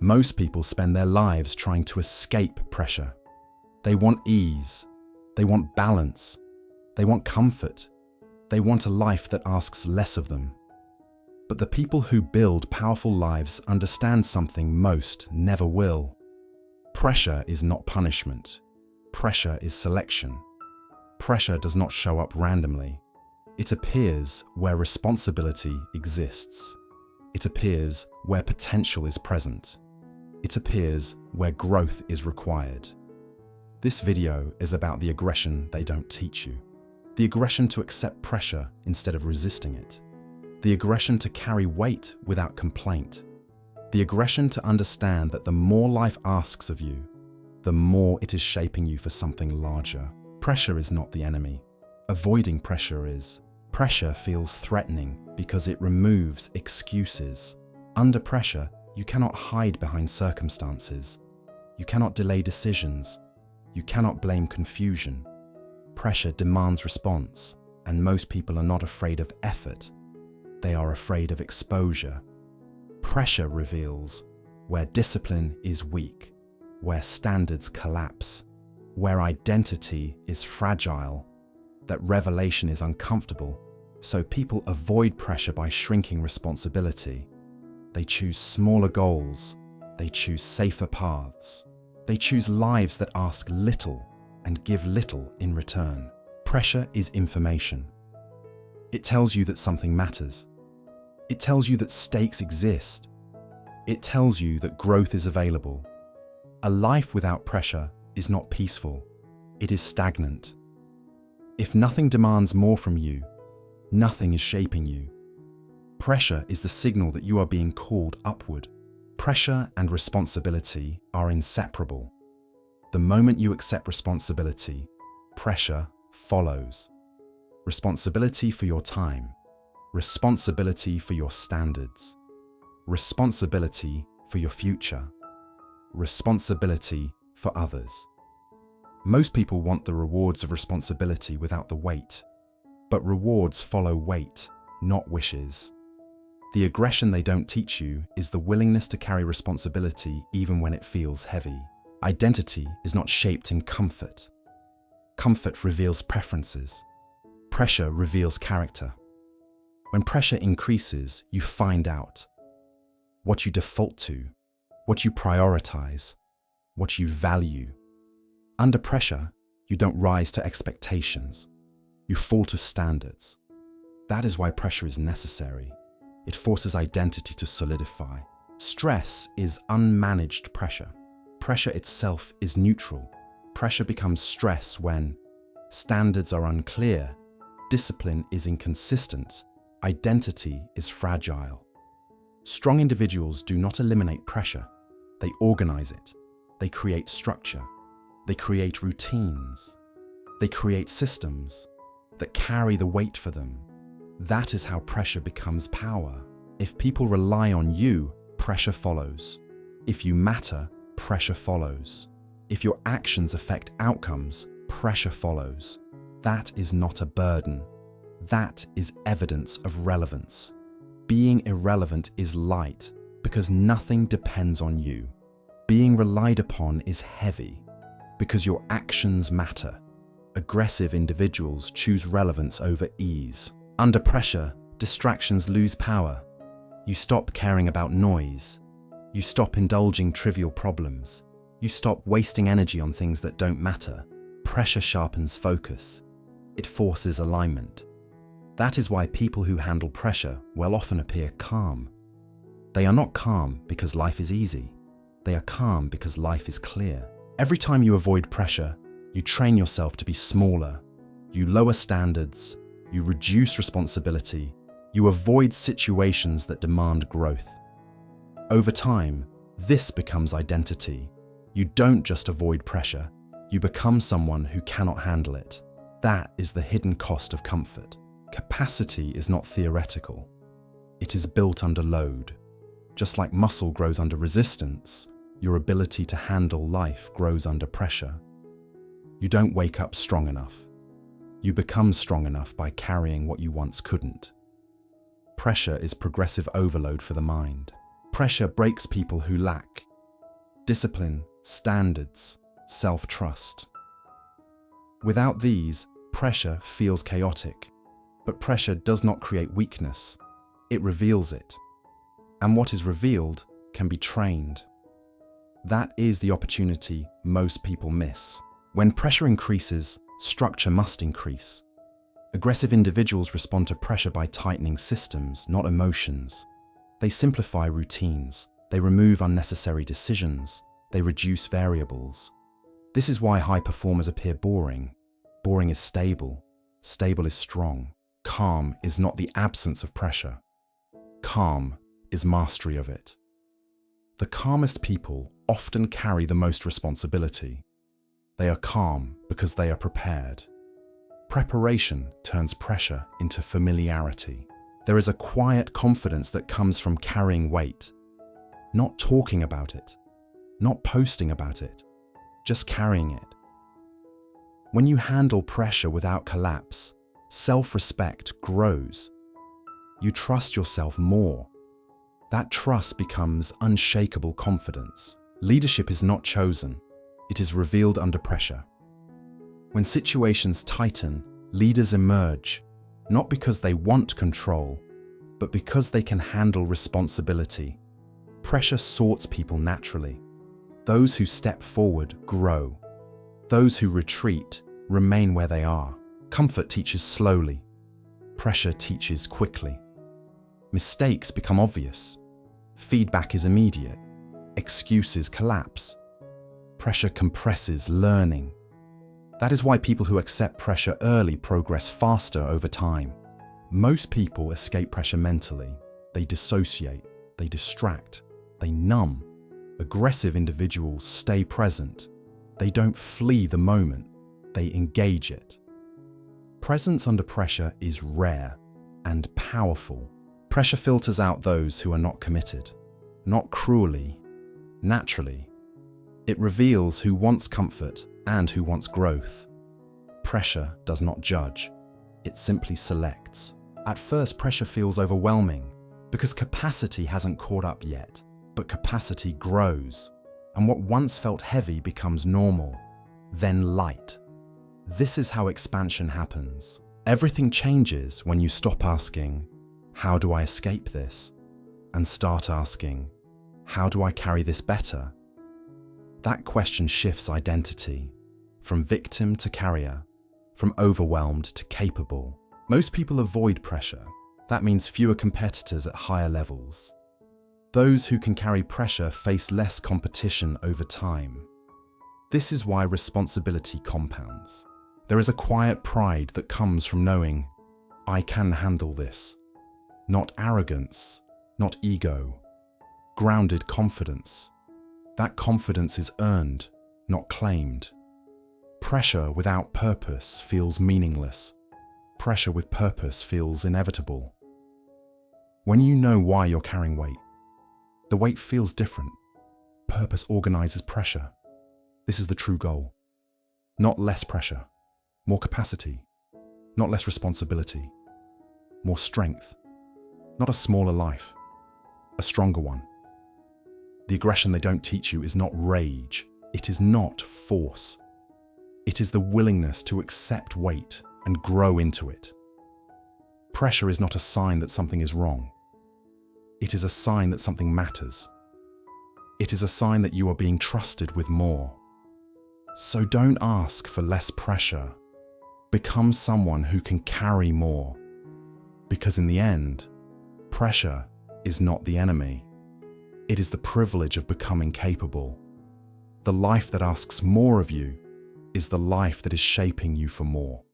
Most people spend their lives trying to escape pressure. They want ease. They want balance. They want comfort. They want a life that asks less of them. But the people who build powerful lives understand something most never will. Pressure is not punishment. Pressure is selection. Pressure does not show up randomly. It appears where responsibility exists. It appears where potential is present. It appears where growth is required. This video is about the aggression they don't teach you. The aggression to accept pressure instead of resisting it. The aggression to carry weight without complaint. The aggression to understand that the more life asks of you, the more it is shaping you for something larger. Pressure is not the enemy. Avoiding pressure is. Pressure feels threatening because it removes excuses. Under pressure, you cannot hide behind circumstances. You cannot delay decisions. You cannot blame confusion. Pressure demands response, and most people are not afraid of effort. They are afraid of exposure. Pressure reveals where discipline is weak, where standards collapse, where identity is fragile, that revelation is uncomfortable, so people avoid pressure by shrinking responsibility. They choose smaller goals. They choose safer paths. They choose lives that ask little and give little in return. Pressure is information. It tells you that something matters. It tells you that stakes exist. It tells you that growth is available. A life without pressure is not peaceful. It is stagnant. If nothing demands more from you, nothing is shaping you. Pressure is the signal that you are being called upward. Pressure and responsibility are inseparable. The moment you accept responsibility, pressure follows. Responsibility for your time. Responsibility for your standards. Responsibility for your future. Responsibility for others. Most people want the rewards of responsibility without the weight, but rewards follow weight, not wishes. The aggression they don't teach you is the willingness to carry responsibility even when it feels heavy. Identity is not shaped in comfort. Comfort reveals preferences. Pressure reveals character. When pressure increases, you find out what you default to, what you prioritize, what you value. Under pressure, you don't rise to expectations. You fall to standards. That is why pressure is necessary. It forces identity to solidify. Stress is unmanaged pressure. Pressure itself is neutral. Pressure becomes stress when standards are unclear, discipline is inconsistent, identity is fragile. Strong individuals do not eliminate pressure. They organize it. They create structure. They create routines. They create systems that carry the weight for them. That is how pressure becomes power. If people rely on you, pressure follows. If you matter, pressure follows. If your actions affect outcomes, pressure follows. That is not a burden. That is evidence of relevance. Being irrelevant is light because nothing depends on you. Being relied upon is heavy because your actions matter. Aggressive individuals choose relevance over ease. Under pressure, distractions lose power. You stop caring about noise. You stop indulging trivial problems. You stop wasting energy on things that don't matter. Pressure sharpens focus. It forces alignment. That is why people who handle pressure will often appear calm. They are not calm because life is easy. They are calm because life is clear. Every time you avoid pressure, you train yourself to be smaller. You lower standards. You reduce responsibility. You avoid situations that demand growth. Over time, this becomes identity. You don't just avoid pressure. You become someone who cannot handle it. That is the hidden cost of comfort. Capacity is not theoretical. It is built under load. Just like muscle grows under resistance, your ability to handle life grows under pressure. You don't wake up strong enough. You become strong enough by carrying what you once couldn't. Pressure is progressive overload for the mind. Pressure breaks people who lack. discipline, standards, self-trust. Without these, pressure feels chaotic. But pressure does not create weakness, it reveals it. And what is revealed can be trained. That is the opportunity most people miss. When pressure increases, structure must increase. Aggressive individuals respond to pressure by tightening systems, not emotions. They simplify routines, they remove unnecessary decisions, they reduce variables. This is why high performers appear boring. Boring is stable, stable is strong. Calm is not the absence of pressure. Calm is mastery of it. The calmest people often carry the most responsibility. They are calm because they are prepared. Preparation turns pressure into familiarity. There is a quiet confidence that comes from carrying weight, not talking about it, not posting about it, just carrying it. When you handle pressure without collapse, self-respect grows. You trust yourself more. That trust becomes unshakable confidence. Leadership is not chosen, it is revealed under pressure. When situations tighten, leaders emerge, not because they want control, but because they can handle responsibility. Pressure sorts people naturally. Those who step forward grow. Those who retreat remain where they are. Comfort teaches slowly. Pressure teaches quickly. Mistakes become obvious. Feedback is immediate. Excuses collapse. Pressure compresses learning. That is why people who accept pressure early progress faster over time. Most people escape pressure mentally. They dissociate, they distract, they numb. Aggressive individuals stay present. They don't flee the moment, they engage it. Presence under pressure is rare and powerful. Pressure filters out those who are not committed, not cruelly, naturally. It reveals who wants comfort and who wants growth. Pressure does not judge, it simply selects. At first, pressure feels overwhelming because capacity hasn't caught up yet, but capacity grows, and what once felt heavy becomes normal, then light. This is how expansion happens. Everything changes when you stop asking, "How do I escape this?" and start asking, "How do I carry this better?" That question shifts identity, from victim to carrier, from overwhelmed to capable. Most people avoid pressure. That means fewer competitors at higher levels. Those who can carry pressure face less competition over time. This is why responsibility compounds. There is a quiet pride that comes from knowing, "I can handle this." Not arrogance, not ego. Grounded confidence. That confidence is earned, not claimed. Pressure without purpose feels meaningless. Pressure with purpose feels inevitable. When you know why you're carrying weight, the weight feels different. Purpose organizes pressure. This is the true goal. Not less pressure, more capacity. Not less responsibility, more strength. Not a smaller life, a stronger one. The aggression they don't teach you is not rage. It is not force. It is the willingness to accept weight and grow into it. Pressure is not a sign that something is wrong. It is a sign that something matters. It is a sign that you are being trusted with more. So don't ask for less pressure. Become someone who can carry more. Because in the end, pressure is not the enemy. It is the privilege of becoming capable. The life that asks more of you is the life that is shaping you for more.